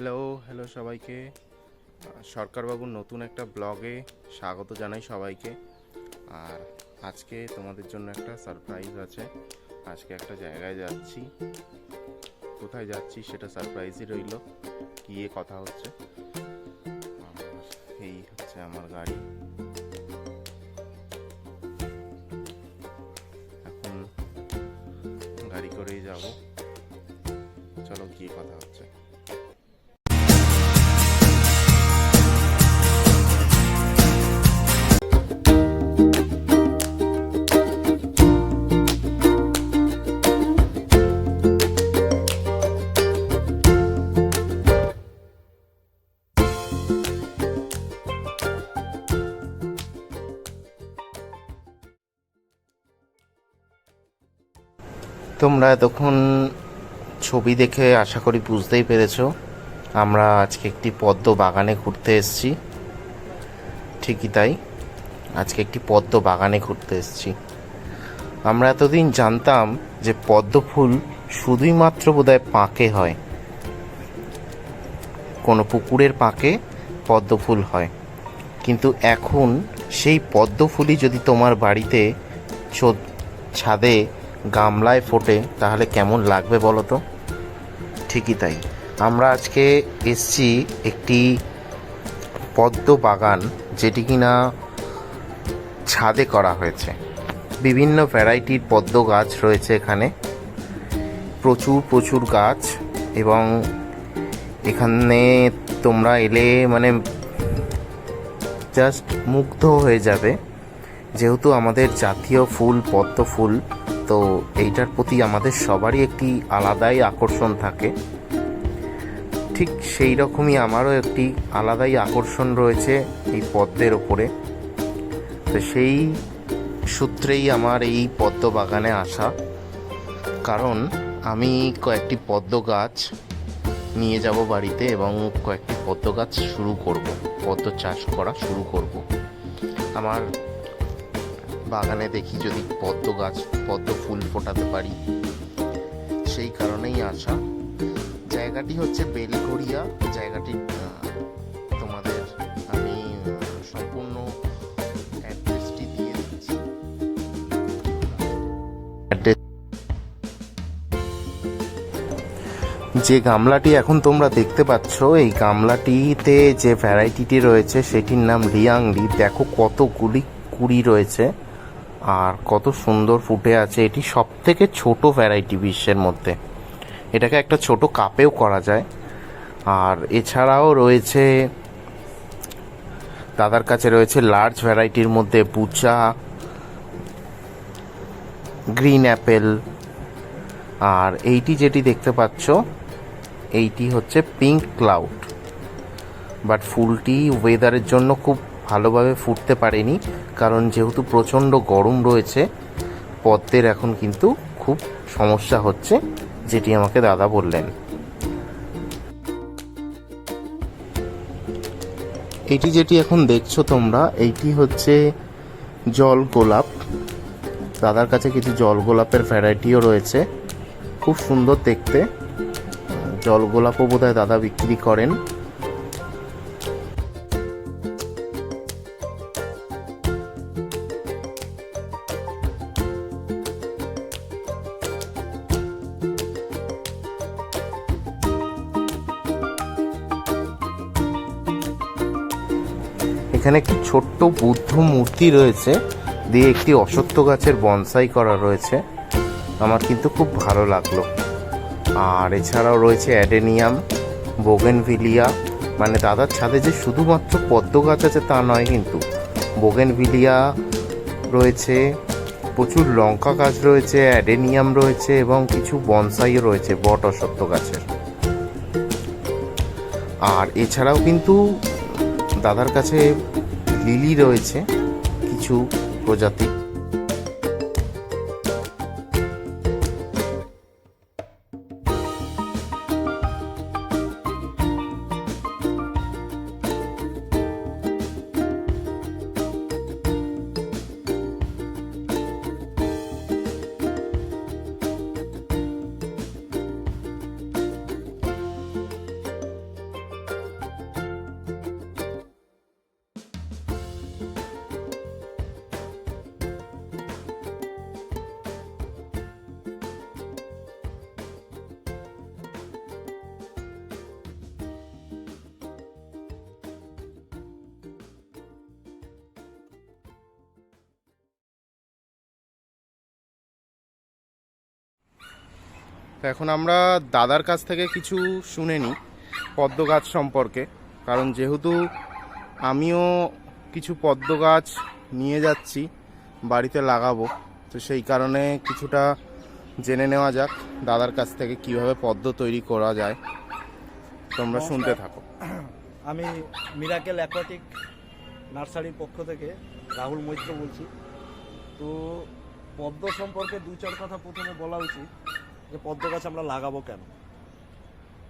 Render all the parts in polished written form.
Hello hello সবাইকে। সরকারবাবুর নতুন একটা ব্লগে স্বাগত জানাই সবাইকে। আর আজকে তোমাদের জন্য একটা সারপ্রাইজ আছে। আজকে একটা জায়গায় যাচ্ছি, কোথায় যাচ্ছি সেটা সারপ্রাইজই রইল, গিয়ে কথা হচ্ছে। আর এই হচ্ছে আমার গাড়ি, এখন গাড়ি করেই যাব। চলো গিয়ে কথা হচ্ছে। তোমরা এতক্ষণ ছবি দেখে আশা করি বুঝতেই পেরেছো, আমরা আজকে একটি পদ্ম বাগানে ঘুরতে এসেছি। ঠিকই তাই, আজকে একটি পদ্ম বাগানে ঘুরতে এসেছি। আমরা এতদিন জানতাম যে পদ্ম ফুল শুধুই মাত্র বোধহয় পাঁকে হয়, কোনো পুকুরের পাঁকে পদ্ম ফুল হয়। কিন্তু এখন সেই পদ্ম ফুলই যদি তোমার বাড়িতে ছাদে গামলায় ফোটে তাহলে কেমন লাগবে বলো তো। ঠিকই তাই, আমরা আজকে এসছি একটি পদ্ম বাগান, যেটি কিনা ছাদে করা হয়েছে। বিভিন্ন ভ্যারাইটির পদ্ম গাছ রয়েছে এখানে, প্রচুর প্রচুর গাছ। এবং এখানে তোমরা এলে মানে জাস্ট মুগ্ধ হয়ে যাবে, যেহেতু আমাদের জাতীয় ফুল পদ্ম ফুল, তো এইটার প্রতি আমাদের সবারই একটি আলাদাই আকর্ষণ থাকে। ঠিক সেই রকমই আমারও একটি আলাদাই আকর্ষণ রয়েছে এই পদ্মের ওপরে। তো সেই সূত্রেই আমার এই পদ্ম বাগানে আসা, কারণ আমি কয়েকটি পদ্ম গাছ নিয়ে যাব বাড়িতে এবং কয়েকটি পদ্ম গাছ শুরু করব, পদ্ম চাষ করা শুরু করব। আমার বাগানে দেখি যদি পদ্ম গাছ পদ্ম ফুল ফোটাতে পারি, সেই কারণেই আসা। জায়গাটি হচ্ছে বেলঘড়িয়া। জায়গাটি তোমাদের আমি সম্পূর্ণ অ্যাড্রেসটি দিয়ে দিচ্ছি। যে গামলাটি এখন তোমরা দেখতে পাচ্ছ, এই গামলাটিতে যে ভ্যারাইটিটি রয়েছে সেটির নাম রিয়াংলি। দেখো কতগুলি কুড়ি রয়েছে আর কত সুন্দর ফুটে আছে। এটি সব থেকে ছোট ভ্যারাইটি বিশ্বের মধ্যে, এটাকে একটা ছোট কাপেও করা যায়। আর এছাড়াও রয়েছে দাদার কাছে রয়েছে লার্জ ভ্যারাইটির মধ্যে বুচা, গ্রিন অ্যাপেল। আর এইটি যেটি দেখতে পাচ্ছ এইটি হচ্ছে পিঙ্ক ক্লাউড। বাট ফুলটি ওয়েদারের জন্য খুব ভালোভাবে ফুটতে পারেনি, কারণ যেহেতু প্রচণ্ড গরম রয়েছে পদ্মের এখন কিন্তু খুব সমস্যা হচ্ছে, যেটি আমাকে দাদা বললেন। এটি যেটি এখন দেখছো তোমরা, এইটি হচ্ছে জল গোলাপ। দাদার কাছে কিছু জল গোলাপের ভ্যারাইটিও রয়েছে, খুব সুন্দর দেখতে। জল গোলাপও বোধহয় দাদা বিক্রি করেন। এখানে একটি ছোট্ট বুদ্ধ মূর্তি রয়েছে, দিয়ে একটি অশ্বত্থ গাছের বনসাই করা রয়েছে, আমার কিন্তু খুব ভালো লাগলো। আর এছাড়াও রয়েছে অ্যাডেনিয়াম, বোগেনভিলিয়া। মানে দাদার ছাদে যে শুধুমাত্র পদ্ম গাছ আছে তা নয়, কিন্তু বোগেনভিলিয়া রয়েছে, প্রচুর লঙ্কা গাছ রয়েছে, অ্যাডেনিয়াম রয়েছে এবং কিছু বনসাইও রয়েছে বট অশ্বত্থ গাছের। আর এছাড়াও কিন্তু দাদার কাছে লিলি রয়েছে কিছু প্রজাতি। তো এখন আমরা দাদার কাছ থেকে কিছু শুনে নিই পদ্ম গাছ সম্পর্কে, কারণ যেহেতু আমিও কিছু পদ্ম গাছ নিয়ে যাচ্ছি বাড়িতে লাগাবো, তো সেই কারণে কিছুটা জেনে নেওয়া যাক দাদার কাছ থেকে কিভাবে পদ্ম তৈরি করা যায়। তোমরা শুনতে থাকো। আমি মিরাকেল অ্যাকোয়াটিক নার্সারির পক্ষ থেকে রাহুল মৈত্র বলছি। তো পদ্ম সম্পর্কে দু চার কথা প্রথমে বলা উচিত যে পদ্ম গাছ আমরা লাগাবো কেন।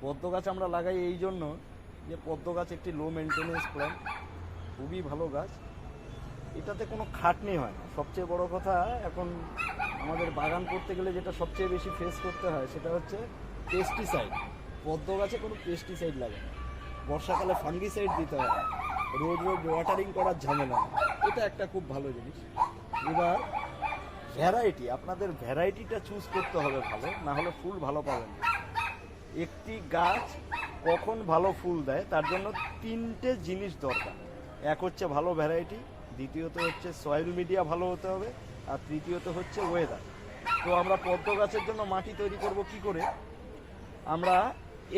পদ্ম গাছ আমরা লাগাই এই জন্য যে পদ্ম গাছ একটি লো মেনটেনেন্স প্ল্যান্ট, খুবই ভালো গাছ, এটাতে কোনো খাটনি হয় না। সবচেয়ে বড় কথা, এখন আমাদের বাগান করতে গেলে যেটা সবচেয়ে বেশি ফেস করতে হয় সেটা হচ্ছে পেস্টিসাইড। পদ্ম গাছে কোনো পেস্টিসাইড লাগে না, বর্ষাকালে ফাঙ্গিসাইড দিতে হয় না, রোজ রোজ ওয়াটারিং করার ঝামেলা না, এটা একটা খুব ভালো জিনিস। এবার ভ্যারাইটি, আপনাদের ভ্যারাইটিটা চুজ করতে হবে ভালো, না হলে ফুল ভালো পাবেন না। একটি গাছ কখন ভালো ফুল দেয় তার জন্য তিনটে জিনিস দরকার। এক হচ্ছে ভালো ভ্যারাইটি, দ্বিতীয়ত হচ্ছে সয়েল মিডিয়া ভালো হতে হবে, আর তৃতীয়ত হচ্ছে ওয়েদার। তো আমরা পদ্ম গাছের জন্য মাটি তৈরি করব কি করে? আমরা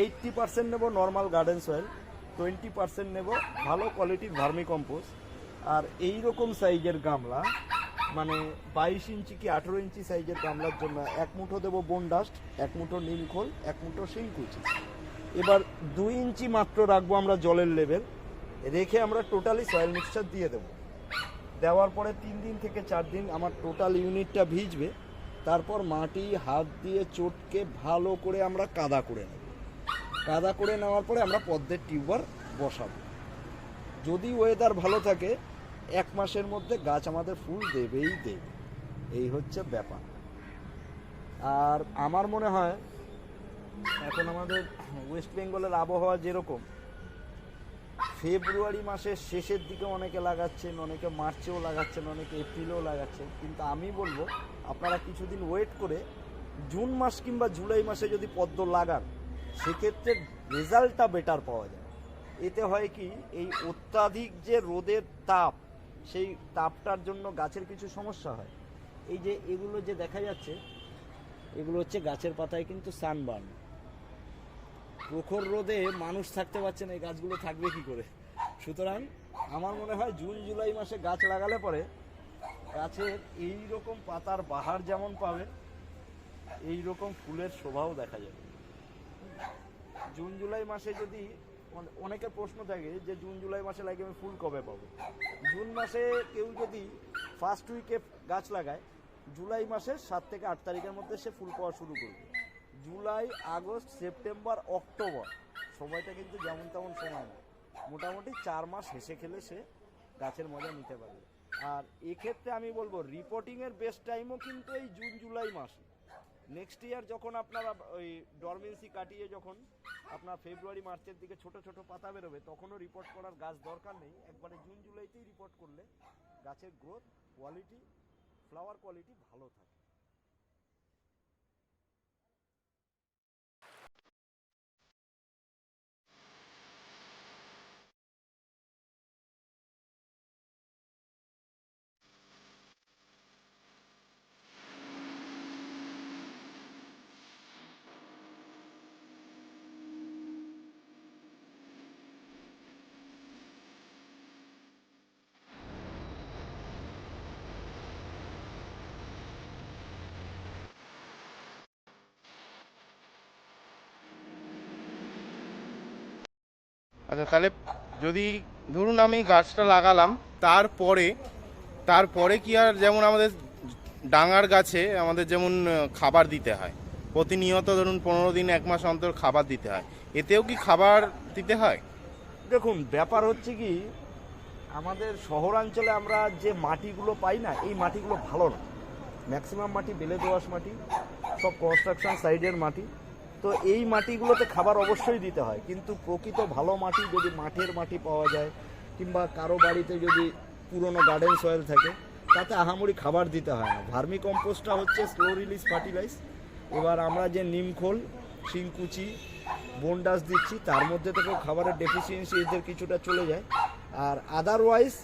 80% নেব নর্মাল গার্ডেন সয়েল, 20% নেব ভালো কোয়ালিটির ভার্মি কম্পোস্ট, আর এই রকম সাইজের গামলা, মানে 22 ইঞ্চি কি 18 ইঞ্চি সাইজের গামলার জন্য 1 মুঠো দেবো বোন ডাস্ট, 1 মুঠো নিমখোল, 1 মুঠো শিংকুচি। এবার 2 ইঞ্চি মাত্র রাখবো আমরা জলের লেভেল, রেখে আমরা টোটালি সয়েল মিক্সচার দিয়ে দেবো। দেওয়ার পরে 3 দিন থেকে 4 দিন আমার টোটাল ইউনিটটা ভিজবে। তারপর মাটি হাত দিয়ে চটকে ভালো করে আমরা কাদা করে নেব। কাদা করে নেওয়ার পরে আমরা পদ্মের টিউবার বসাবো। যদি ওয়েদার ভালো থাকে 1 মাসের মধ্যে গাছ আমাদের ফুল দেবেই দেবে, এই হচ্ছে ব্যাপার। আর আমার মনে হয় এখন আমাদের ওয়েস্ট বেঙ্গলের আবহাওয়া যেরকম, ফেব্রুয়ারি মাসের শেষের দিকে অনেকে লাগাচ্ছেন, অনেকে মার্চেও লাগাচ্ছেন, অনেকে এপ্রিলেও লাগাচ্ছেন, কিন্তু আমি বলবো আপনারা কিছুদিন ওয়েট করে জুন মাস কিংবা জুলাই মাসে যদি পদ্ম লাগান, সেক্ষেত্রে রেজাল্টটা বেটার পাওয়া যায়। এতে হয় কি, এই অত্যাধিক যে রোদের তাপ, সেই তাপটার জন্য গাছের কিছু সমস্যা হয়। এই যে এগুলো যে দেখা যাচ্ছে, এগুলো হচ্ছে গাছের পাতায় কিন্তু সানবার্ন। প্রখর রোদে মানুষ থাকতে পারছে না, এই গাছগুলো থাকবে কি করে? সুতরাং আমার মনে হয় জুন জুলাই মাসে গাছ লাগালে পরে গাছের এই রকম পাতার বাহার যেমন পাবে, এই রকম ফুলের শোভাও দেখা যাবে। জুন জুলাই মাসে যদি, অনেকের প্রশ্ন থাকে যে জুন জুলাই মাসে লাগিয়ে আমি ফুল কবে পাবো। জুন মাসে কেউ যদি ফার্স্ট উইকে গাছ লাগায়, জুলাই মাসের 7 থেকে 8 তারিখের মধ্যে সে ফুল পাওয়া শুরু করবে। জুলাই, আগস্ট, সেপ্টেম্বর, অক্টোবর সময়টা কিন্তু যেমন তেমন সময় না, মোটামুটি 4 মাস হেসে খেলে সে গাছের মজা নিতে পারবে। আর এক্ষেত্রে আমি বলবো রিপোর্টিংয়ের বেস্ট টাইমও কিন্তু এই জুন জুলাই মাসে। নেক্সট ইয়ার যখন আপনারা ওই ডরমেন্সি কাটিয়ে যখন আপনার ফেব্রুয়ারি মার্চের দিকে ছোট ছোট পাতা বেরোবে, তখনও রিপোর্ট করার গাছ দরকার নেই, একবারে জুন জুলাইতেই রিপোর্ট করলে গাছের গ্রোথ কোয়ালিটি, ফ্লাওয়ার কোয়ালিটি ভালো থাকে। আচ্ছা, তাহলে যদি ধরুন আমি গাছটা লাগালাম, তারপরে তারপরে কি আর, যেমন আমাদের ডাঙার গাছে আমাদের যেমন খাবার দিতে হয় প্রতিনিয়ত, ধরুন 15 দিন 1 মাস অন্তর খাবার দিতে হয়, এতেও কি খাবার দিতে হয়? দেখুন, ব্যাপার হচ্ছে কি, আমাদের শহরাঞ্চলে আমরা যে মাটিগুলো পাই না, এই মাটিগুলো ভালো না। ম্যাক্সিমাম মাটি বেলে দোআঁশ মাটি, সব কনস্ট্রাকশন সাইডের মাটি। তো এই মাটিগুলোতে খাবার অবশ্যই দিতে হয়, কিন্তু প্রকৃত ভালো মাটি যদি মাঠের মাটি পাওয়া যায়, কিংবা কারো বাড়িতে যদি পুরনো গার্ডেন সয়েল থাকে, তাতে আহামরি খাবার দিতে হয় না। ভার্মি কম্পোস্টটা হচ্ছে স্লো রিলিজ ফার্টিলাইজ। এবার আমরা যে নিমখোল, শিংকুচি, বোনডাস দিচ্ছি, তার মধ্যে থেকেও খাবারের ডেফিসিয়েন্সি এদের কিছুটা চলে যায়। আর আদারওয়াইজ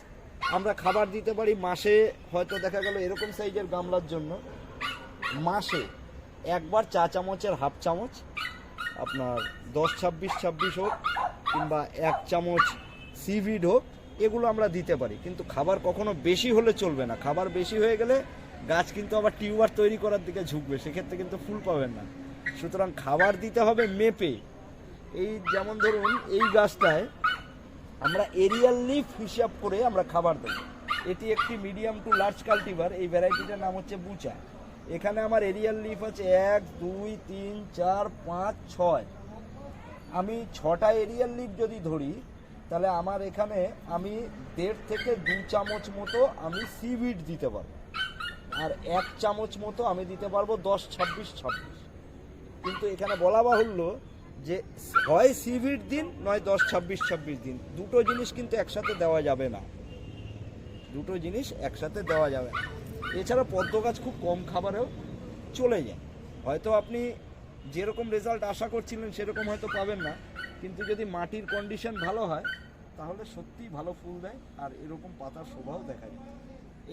আমরা খাবার দিতে পারি মাসে, হয়তো দেখা গেল এরকম সাইজের গামলার জন্য মাসে একবার চা চামচের হাফ চামচ আপনার 10-26-26 হোক কিংবা 1 চামচ সিভিড হোক, এগুলো আমরা দিতে পারি। কিন্তু খাবার কখনো বেশি হলে চলবে না। খাবার বেশি হয়ে গেলে গাছ কিন্তু আবার টিউবার তৈরি করার দিকে ঝুঁকবে, সেক্ষেত্রে কিন্তু ফুল পাবেন না। সুতরাং খাবার দিতে হবে মেপে। এই যেমন ধরুন এই গাছটায় আমরা এরিয়াল লিফ হিসাব করে আমরা খাবার দেবো। এটি একটি মিডিয়াম টু লার্জ কাল্টিভার, এই ভ্যারাইটিটার নাম হচ্ছে বুচা। এখানে আমার এরিয়াল লিফ আছে 1, 2, 3, 4, 5, 6। আমি 6টা এরিয়াল লিফ যদি ধরি তাহলে আমার এখানে আমি 1.5 থেকে 2 চামচ মতো আমি সিভিড দিতে পারবো, আর 1 চামচ মতো আমি দিতে পারবো 10-26-26। কিন্তু এখানে বলা বাহুল্য যে হয় সিভিড দিন নয় 10-26-26 দিন, দুটো জিনিস কিন্তু একসাথে দেওয়া যাবে না। দুটো জিনিস একসাথে দেওয়া যাবে না। এছাড়া পদ্ম গাছ খুব কম খাবারেও চলে যায়। হয়তো আপনি যেরকম রেজাল্ট আশা করছিলেন সেরকম হয়তো পাবেন না, কিন্তু যদি মাটির কন্ডিশন ভালো হয় তাহলে সত্যিই ভালো ফুল দেয় আর এরকম পাতার শোভাও দেখা যায়।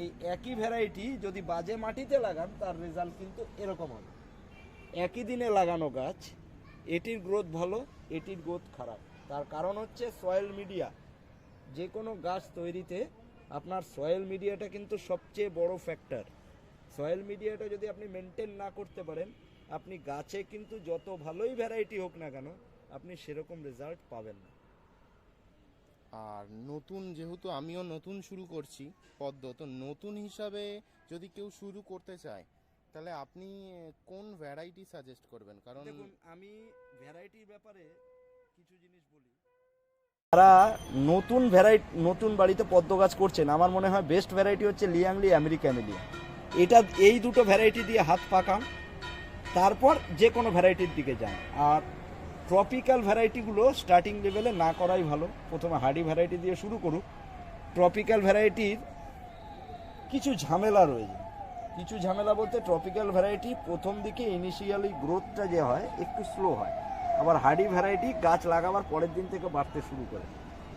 এই একই ভ্যারাইটি যদি বাজে মাটিতে লাগান তার রেজাল্ট কিন্তু এরকম হবে। একই দিনে লাগানো গাছ, এটির গ্রোথ ভালো, এটির গ্রোথ খারাপ। তার কারণ হচ্ছে সয়েল মিডিয়া। যে কোনো গাছ তৈরিতে আপনার সয়েল মিডিয়াটা কিন্তু সবচেয়ে বড় ফ্যাক্টর। সয়েল মিডিয়াটা যদি আপনি মেনটেন না করতে পারেন, আপনি গাছে কিন্তু যত ভালোই ভ্যারাইটি হোক না কেন আপনি সেরকম রেজাল্ট পাবেন না। আর নতুন, যেহেতু আমিও নতুন শুরু করছি পদ্ম, তো নতুন হিসাবে যদি কেউ শুরু করতে চায় তাহলে আপনি কোন ভ্যারাইটি সাজেস্ট করবেন? কারণ দেখুন, আমি ভ্যারাইটির ব্যাপারে কিছু জিনিস বলি। যারা নতুন বাড়িতে পদ্ম গাছ করছেন, আমার মনে হয় বেস্ট ভ্যারাইটি হচ্ছে লিয়াংলি আমেরিকানেলিয়া। এটা এই দুটো ভ্যারাইটি দিয়ে হাত পাকান, তারপর যে কোনো ভ্যারাইটির দিকে যান। আর ট্রপিক্যাল ভ্যারাইটিগুলো স্টার্টিং লেভেলে না করাই ভালো। প্রথমে হার্ডি ভ্যারাইটি দিয়ে শুরু করুক। ট্রপিক্যাল ভ্যারাইটির কিছু ঝামেলা রয়েছে। কিছু ঝামেলা বলতে, ট্রপিক্যাল ভ্যারাইটি প্রথম দিকে ইনিশিয়ালি গ্রোথটা যে হয় একটু স্লো হয়, আবার হার্ডি ভ্যারাইটি গাছ লাগাবার পরের দিন থেকে বাড়তে শুরু করে।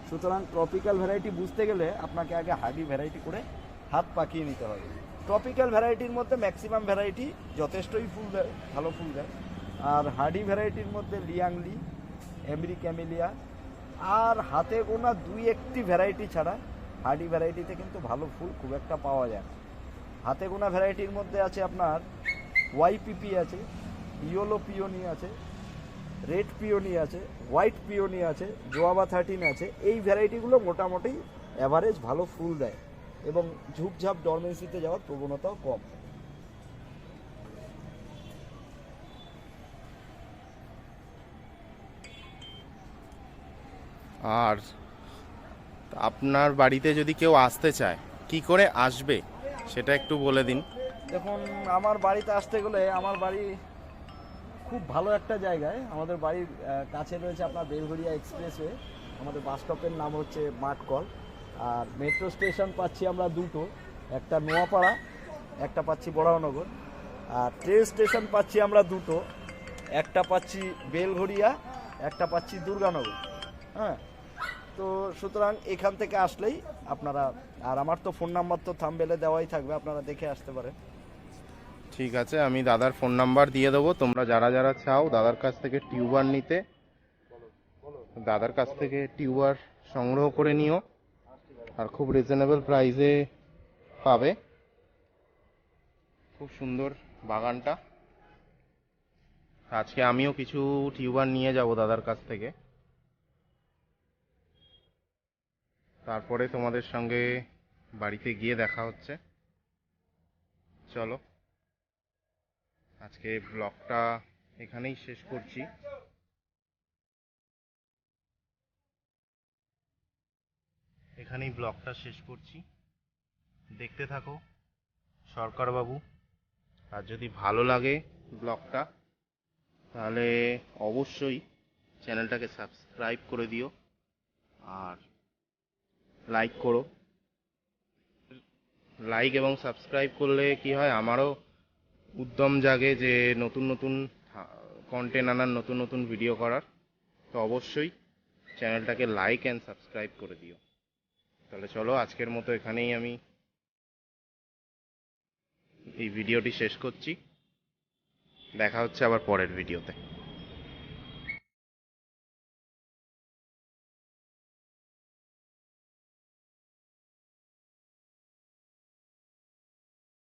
সুতরাং ট্রপিক্যাল ভ্যারাইটি বুঝতে গেলে আপনাকে আগে হার্ডি ভ্যারাইটি করে হাত পাকিয়ে নিতে হবে। ট্রপিক্যাল ভ্যারাইটির মধ্যে ম্যাক্সিমাম ভ্যারাইটি যথেষ্টই ফুল দেয়, ভালো ফুল দেয়। আর হার্ডি ভ্যারাইটির মধ্যে লিয়াংলি, আমেরিকানেলিয়া আর হাতে গোনা 2-1টি ভ্যারাইটি ছাড়া হার্ডি ভ্যারাইটিতে কিন্তু ভালো ফুল খুব একটা পাওয়া যায় না। হাতে গোনা ভ্যারাইটির মধ্যে আছে আপনার ওয়াইপিপি আছে, ইয়োলো পিওনি আছে, রেড পিওনি আছে, হোয়াইট পিওনি আছে, জোয়াবা 13 আছে। এই ভ্যারাইটিগুলো মোটামুটি অ্যাভারেজ ভালো ফুল দেয় এবং ঝুপঝাপ ডরমেন্সিতে যাওয়ার প্রবণতাও কম। আর আপনার বাড়িতে যদি কেউ আসতে চায় কি করে আসবে সেটা একটু বলে দিন। দেখুন, আমার বাড়িতে আসতে গেলে, আমার বাড়ি খুব ভালো একটা জায়গায়। আমাদের বাড়ির কাছে রয়েছে আপনার বেলঘরিয়া এক্সপ্রেসওয়ে। আমাদের বাস স্টপের নাম হচ্ছে মাঠকল। আর মেট্রো স্টেশন পাচ্ছি আমরা দুটো, একটা নোয়াপাড়া, একটা পাচ্ছি বড়ানগর। আর ট্রেন স্টেশন পাচ্ছি আমরা দুটো, একটা পাচ্ছি বেলঘরিয়া, একটা পাচ্ছি দুর্গানগর। হ্যাঁ, তো সুতরাং এখান থেকে আসলেই আপনারা, আর আমার তো ফোন নাম্বার তো থাম্বনেলে দেওয়াই থাকবে, আপনারা দেখে আসতে পারেন। ঠিক আছে, আমি দাদার ফোন নাম্বার দিয়ে দেবো। তোমরা যারা যারা চাও দাদার কাছ থেকে টিউবার নিতে, দাদার কাছ থেকে টিউবার সংগ্রহ করে নিও, আর খুব রিজনেবল প্রাইসে পাবে। খুব সুন্দর বাগানটা। আজকে আমিও কিছু টিউবার নিয়ে যাব দাদার কাছ থেকে, তারপরে তোমাদের সঙ্গে বাড়িতে গিয়ে দেখা হচ্ছে। চলো, আজকে ব্লগটা এখানেই শেষ করছি। দেখতে থাকো সরকারবাবু। আর যদি ভালো লাগে ব্লগটা তাহলে অবশ্যই চ্যানেলটাকে সাবস্ক্রাইব করে দিও আর লাইক করো। লাইক এবং সাবস্ক্রাইব করলে কি হয়, আমারও উদ্যম জাগে যে নতুন নতুন কন্টেন্ট আনার, নতুন নতুন ভিডিও করার। তো অবশ্যই চ্যানেলটাকে লাইক অ্যান্ড সাবস্ক্রাইব করে দিও। তাহলে চলো, আজকের মতো এখানেই আমি এই ভিডিওটি শেষ করছি। দেখা হচ্ছে আবার পরের ভিডিওতে।